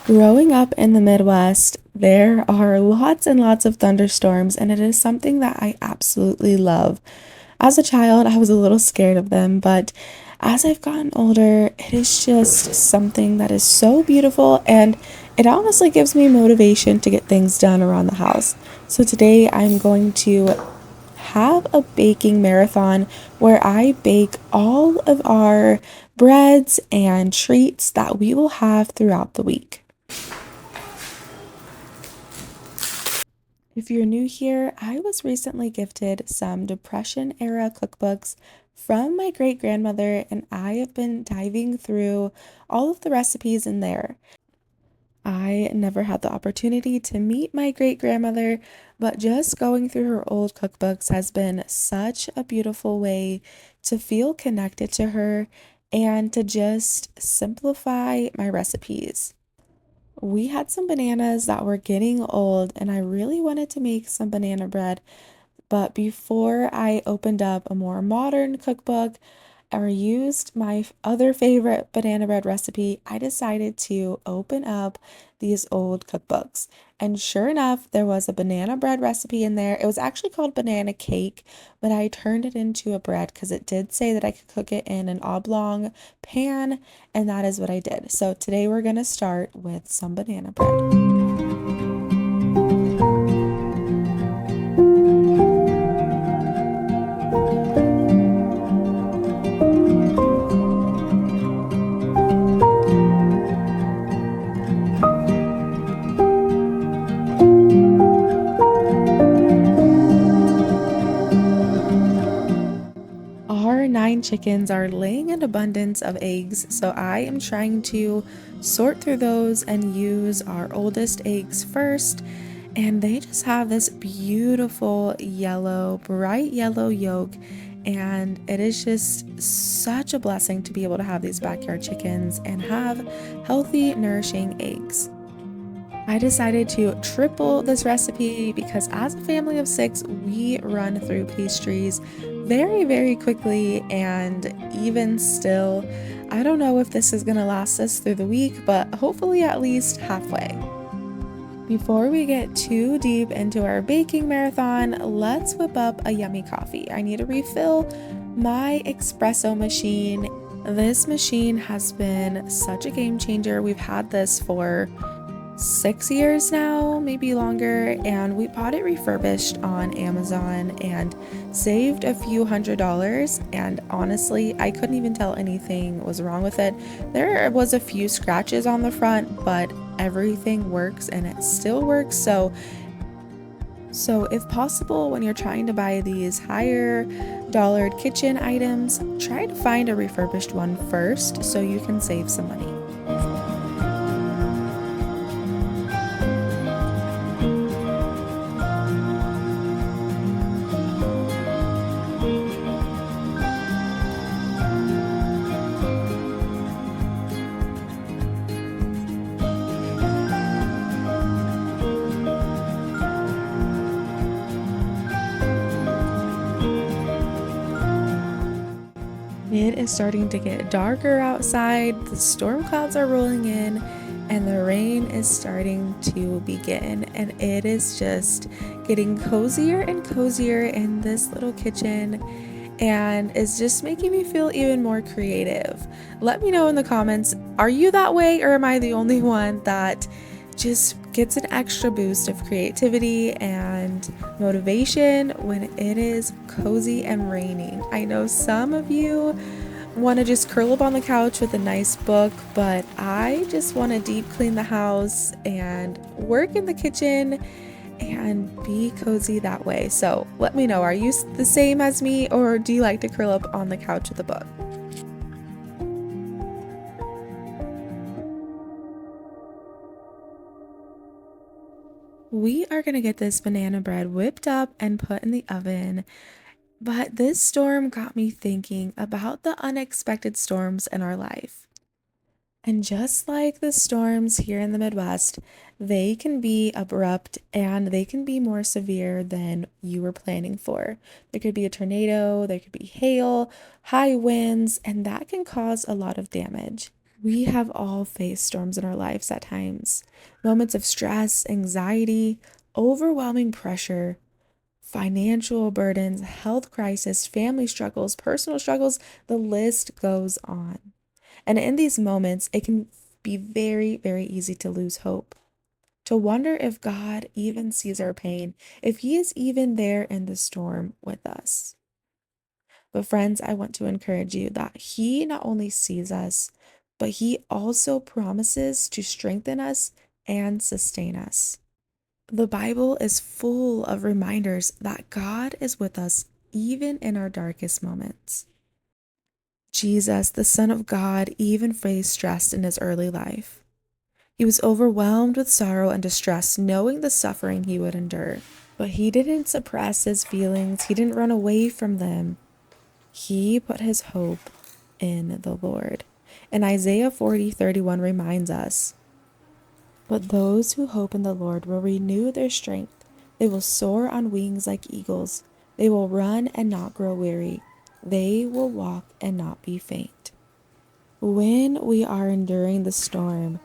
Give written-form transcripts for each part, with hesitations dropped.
Growing up in the Midwest, there are lots and lots of thunderstorms, and it is something that I absolutely love. As a child, I was a little scared of them, but as I've gotten older, it is just something that is so beautiful, and it honestly gives me motivation to get things done around the house. So today, I'm going to have a baking marathon where I bake all of our breads and treats that we will have throughout the week. If you're new here, I was recently gifted some Depression era cookbooks from my great grandmother, and I have been diving through all of the recipes in there. I never had the opportunity to meet my great grandmother, but just going through her old cookbooks has been such a beautiful way to feel connected to her and to just simplify my recipes. We had some bananas that were getting old, and I really wanted to make some banana bread. But before I opened up a more modern cookbook or used my other favorite banana bread recipe, I decided to open up these old cookbooks. And sure enough, there was a banana bread recipe in there. It was actually called banana cake, but I turned it into a bread because it did say that I could cook it in an oblong pan, and that is what I did. So today we're going to start with some banana bread. Our 9 chickens are laying an abundance of eggs, so I am trying to sort through those and use our oldest eggs first. And they just have this beautiful yellow, bright yellow yolk. And it is just such a blessing to be able to have these backyard chickens and have healthy, nourishing eggs. I decided to triple this recipe because as a family of 6, we run through pastries very, very quickly, and even still, I don't know if this is going to last us through the week, but hopefully at least halfway. Before we get too deep into our baking marathon, let's whip up a yummy coffee. I need to refill my espresso machine. This machine has been such a game changer. We've had this for 6 years now, maybe longer, and we bought it refurbished on Amazon and saved a few $100s. And honestly, I couldn't even tell anything was wrong with it. There was a few scratches on the front, but everything works and it still works. So if possible, when you're trying to buy these higher dollared kitchen items, try to find a refurbished one first so you can save some money. It is starting to get darker outside, the storm clouds are rolling in, and the rain is starting to begin. And it is just getting cozier and cozier in this little kitchen, and it's just making me feel even more creative. Let me know in the comments, are you that way, or am I the only one that just gets an extra boost of creativity and motivation when it is cozy and raining? I know some of you want to just curl up on the couch with a nice book, but I just want to deep clean the house and work in the kitchen and be cozy that way. So let me know, are you the same as me, or do you like to curl up on the couch with a book? We are going to get this banana bread whipped up and put in the oven. But this storm got me thinking about the unexpected storms in our life. And just like the storms here in the Midwest, they can be abrupt and they can be more severe than you were planning for. There could be a tornado, there could be hail, high winds, and that can cause a lot of damage. We have all faced storms in our lives at times, moments of stress, anxiety, overwhelming pressure, financial burdens, health crisis, family struggles, personal struggles, the list goes on. And in these moments, it can be very, very easy to lose hope, to wonder if God even sees our pain, if He is even there in the storm with us. But, friends, I want to encourage you that He not only sees us, but He also promises to strengthen us and sustain us. The Bible is full of reminders that God is with us even in our darkest moments. Jesus, the Son of God, even faced stress in his early life. He was overwhelmed with sorrow and distress, knowing the suffering he would endure. But he didn't suppress his feelings, he didn't run away from them. He put his hope in the Lord. And Isaiah 40:31 reminds us, "But those who hope in the Lord will renew their strength. They will soar on wings like eagles. They will run and not grow weary. They will walk and not be faint." When we are enduring the storm,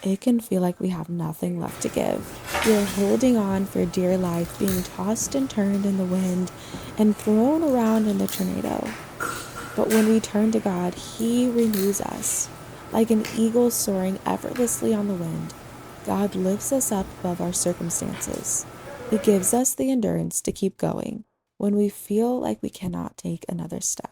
it can feel like we have nothing left to give. We're holding on for dear life, being tossed and turned in the wind and thrown around in the tornado. But when we turn to God, He renews us. Like an eagle soaring effortlessly on the wind, God lifts us up above our circumstances. He gives us the endurance to keep going when we feel like we cannot take another step.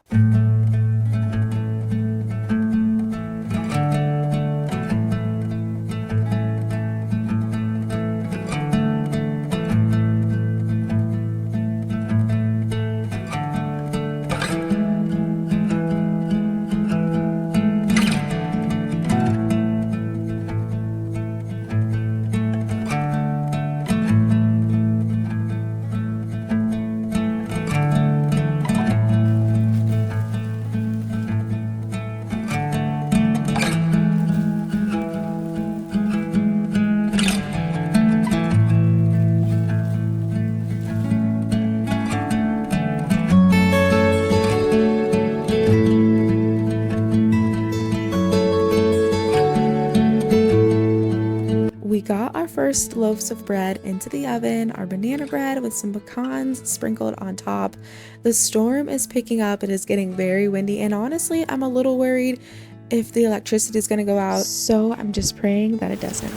We got our first loaves of bread into the oven, our banana bread with some pecans sprinkled on top. The storm is picking up, it is getting very windy, and honestly, I'm a little worried if the electricity is going to go out, so I'm just praying that it doesn't.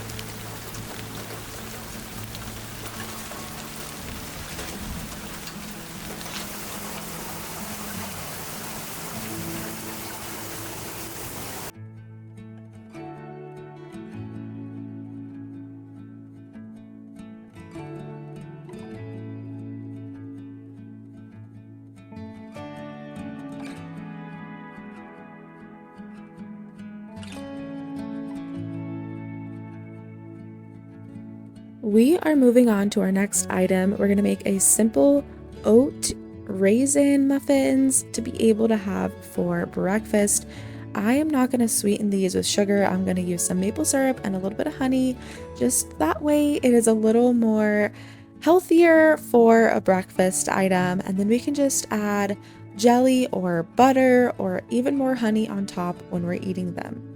We are moving on to our next item. We're going to make a simple oat raisin muffins to be able to have for breakfast. I am not going to sweeten these with sugar. I'm going to use some maple syrup and a little bit of honey. Just that way it is a little more healthier for a breakfast item. And then we can just add jelly or butter or even more honey on top when we're eating them.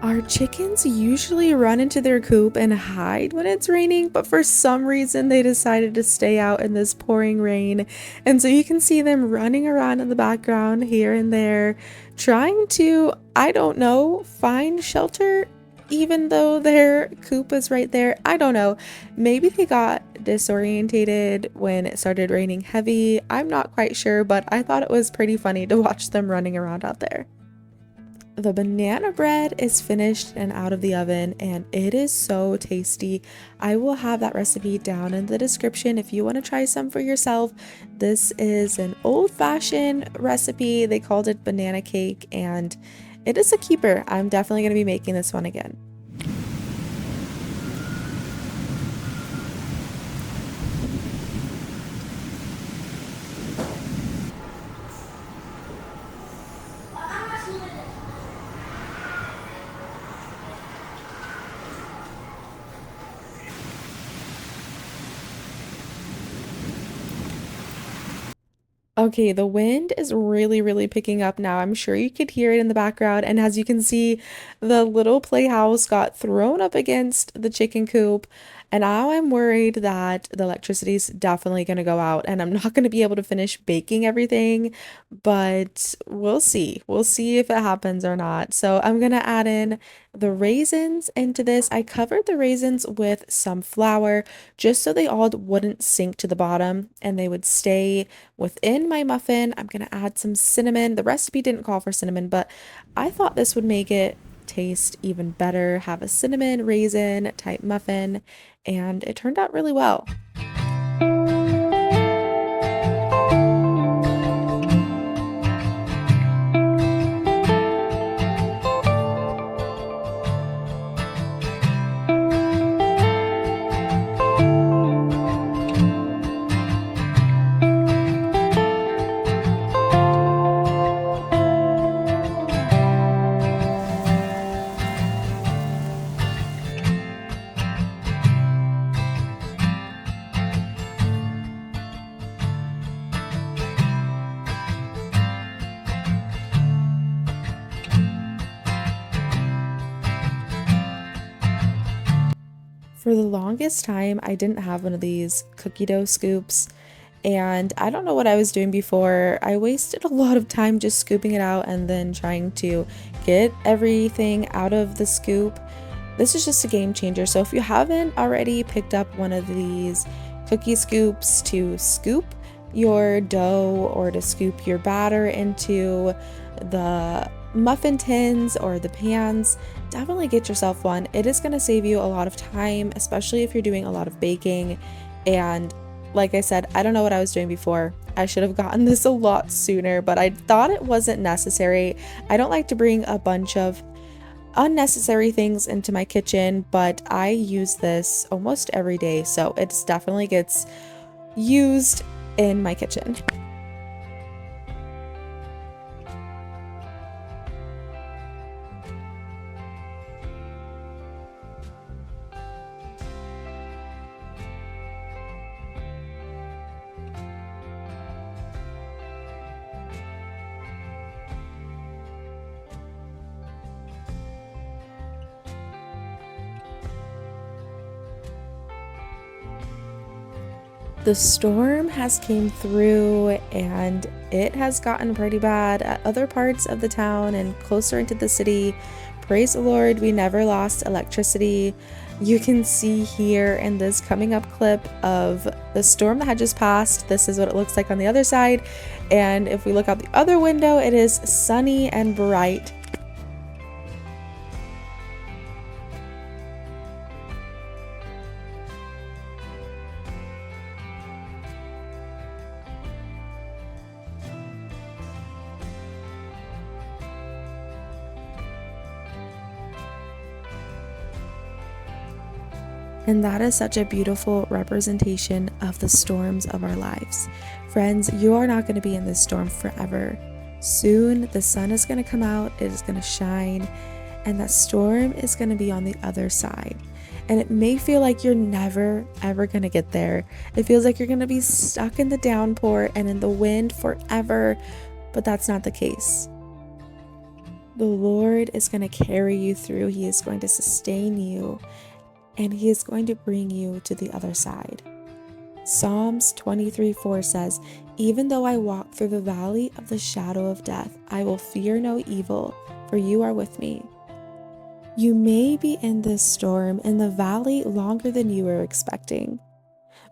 Our chickens usually run into their coop and hide when it's raining, but for some reason they decided to stay out in this pouring rain. And so you can see them running around in the background here and there, trying to, I don't know, find shelter. even though their coop is right there. I don't know. Maybe they got disorientated when it started raining heavy. I'm not quite sure, but I thought it was pretty funny to watch them running around out there. The banana bread is finished and out of the oven, and it is so tasty. I will have that recipe down in the description if you want to try some for yourself. This is an old-fashioned recipe. They called it banana cake, and it is a keeper. I'm definitely going to be making this one again. Okay, the wind is really picking up now. I'm sure you could hear it in the background. And as you can see, the little playhouse got thrown up against the chicken coop. And now I'm worried that the electricity is definitely going to go out and I'm not going to be able to finish baking everything. But we'll see. We'll see if it happens or not. So I'm going to add in the raisins into this. I covered the raisins with some flour just so they all wouldn't sink to the bottom and they would stay within my muffin. I'm going to add some cinnamon. The recipe didn't call for cinnamon, but I thought this would make it taste even better. Have a cinnamon raisin type muffin, and it turned out really well. For the longest time, I didn't have one of these cookie dough scoops, and I don't know what I was doing before. I wasted a lot of time just scooping it out and then trying to get everything out of the scoop. This is just a game changer. So if you haven't already picked up one of these cookie scoops to scoop your dough or to scoop your batter into the muffin tins or the pans, definitely get yourself one. It is going to save you a lot of time, especially if you're doing a lot of baking. And like I said, I don't know what I was doing before. I should have gotten this a lot sooner, but I thought it wasn't necessary. I don't like to bring a bunch of unnecessary things into my kitchen, but I use this almost every day, so it definitely gets used in my kitchen. The storm has came through and it has gotten pretty bad at other parts of the town and closer into the city. Praise the Lord, we never lost electricity. You can see here in this coming up clip of the storm that had just passed. This is what it looks like on the other side. And if we look out the other window, it is sunny and bright. And that is such a beautiful representation of the storms of our lives. Friends, you are not going to be in this storm forever. Soon the sun is going to come out, it is going to shine, and that storm is going to be on the other side. And it may feel like you're never ever going to get there. It feels like you're going to be stuck in the downpour and in the wind forever, but that's not the case. The Lord is going to carry you through. He is going to sustain you, and He is going to bring you to the other side. Psalms 23:4 says, "Even though I walk through the valley of the shadow of death, I will fear no evil, for you are with me." You may be in this storm in the valley longer than you were expecting,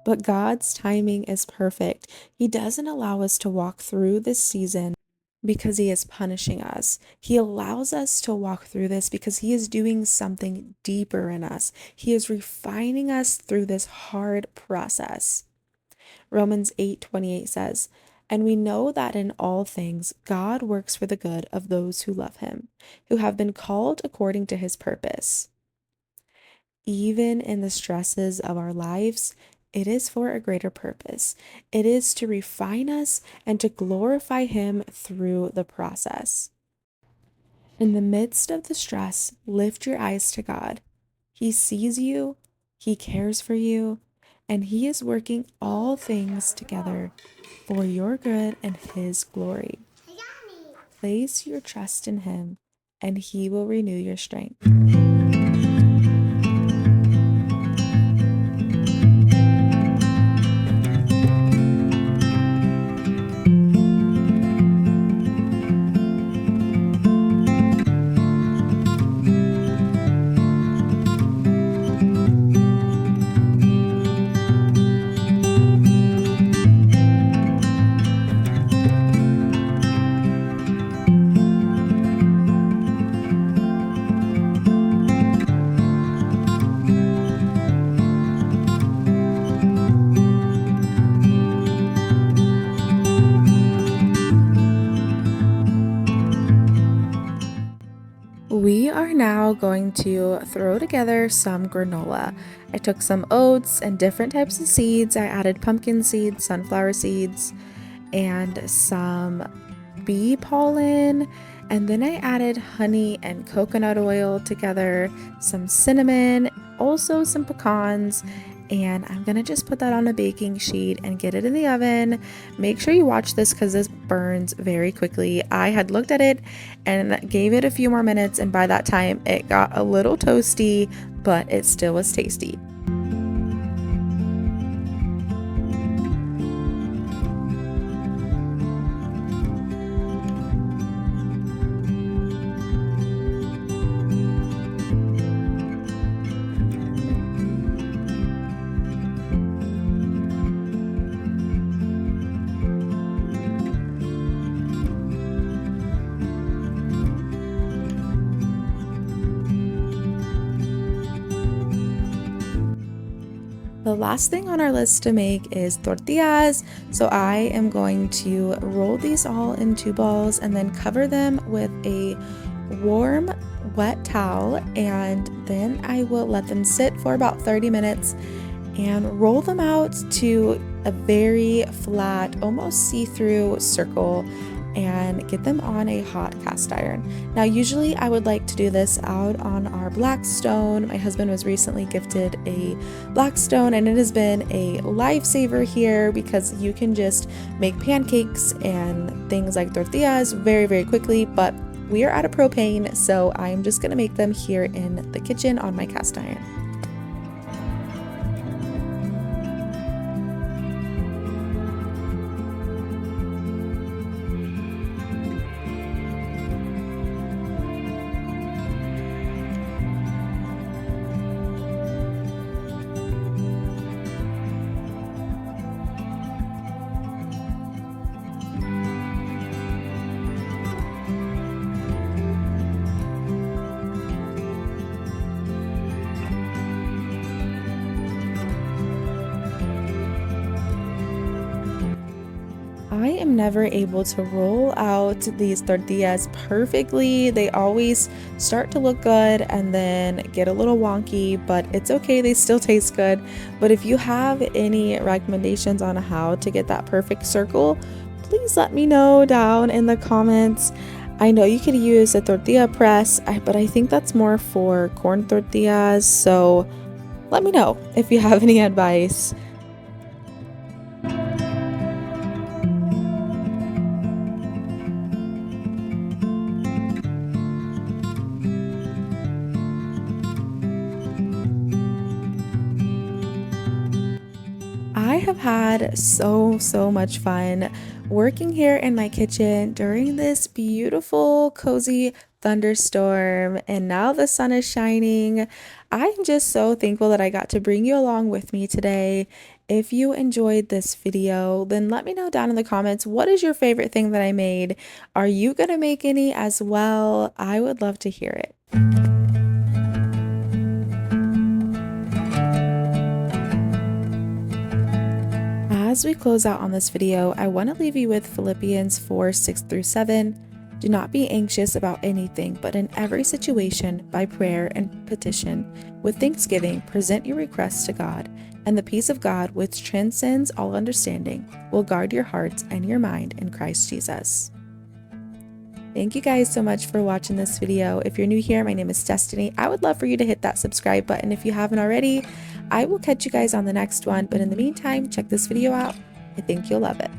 but God's timing is perfect. He doesn't allow us to walk through this season because He is punishing us. He allows us to walk through this because He is doing something deeper in us. He is refining us through this hard process. Romans 8:28 says, "And we know that in all things God works for the good of those who love Him, who have been called according to His purpose." Even in the stresses of our lives, it is for a greater purpose. It is to refine us and to glorify Him through the process. In the midst of the stress, lift your eyes to God. He sees you, He cares for you, and He is working all things together for your good and His glory. Place your trust in Him, and He will renew your strength. We are now going to throw together some granola. I took some oats and different types of seeds. I added pumpkin seeds, sunflower seeds, and some bee pollen. And then I added honey and coconut oil together, some cinnamon, also some pecans. And I'm gonna just put that on a baking sheet and get it in the oven. Make sure you watch this because this burns very quickly. I had looked at it and gave it a few more minutes, and by that time it got a little toasty, but it still was tasty. The last thing on our list to make is tortillas. So I am going to roll these all into balls and then cover them with a warm, wet towel, and then I will let them sit for about 30 minutes and roll them out to a very flat, almost see-through circle and get them on a hot cast iron. Now, usually I would like to do this out on our Blackstone. My husband was recently gifted a Blackstone, and it has been a lifesaver here because you can just make pancakes and things like tortillas very, very quickly, but we are out of propane, so I'm just gonna make them here in the kitchen on my cast iron. I am never able to roll out these tortillas perfectly. They always start to look good and then get a little wonky, but it's okay, they still taste good. But if you have any recommendations on how to get that perfect circle, please let me know down in the comments. I know you could use a tortilla press, but I think that's more for corn tortillas, so let me know if you have any advice. I have had so much fun working here in my kitchen during this beautiful, cozy thunderstorm, and now the sun is shining. I'm just so thankful that I got to bring you along with me today. If you enjoyed this video, then let me know down in the comments, what is your favorite thing that I made? Are you gonna make any as well? I would love to hear it. As we close out on this video, I want to leave you with Philippians 4:6-7. Do not be anxious about anything, but in every situation, by prayer and petition, with thanksgiving, present your requests to God, and the peace of God, which transcends all understanding, will guard your hearts and your mind in Christ Jesus. Thank you guys so much for watching this video. If you're new here, my name is Destiny. I would love for you to hit that subscribe button if you haven't already. I will catch you guys on the next one, but in the meantime, check this video out. I think you'll love it.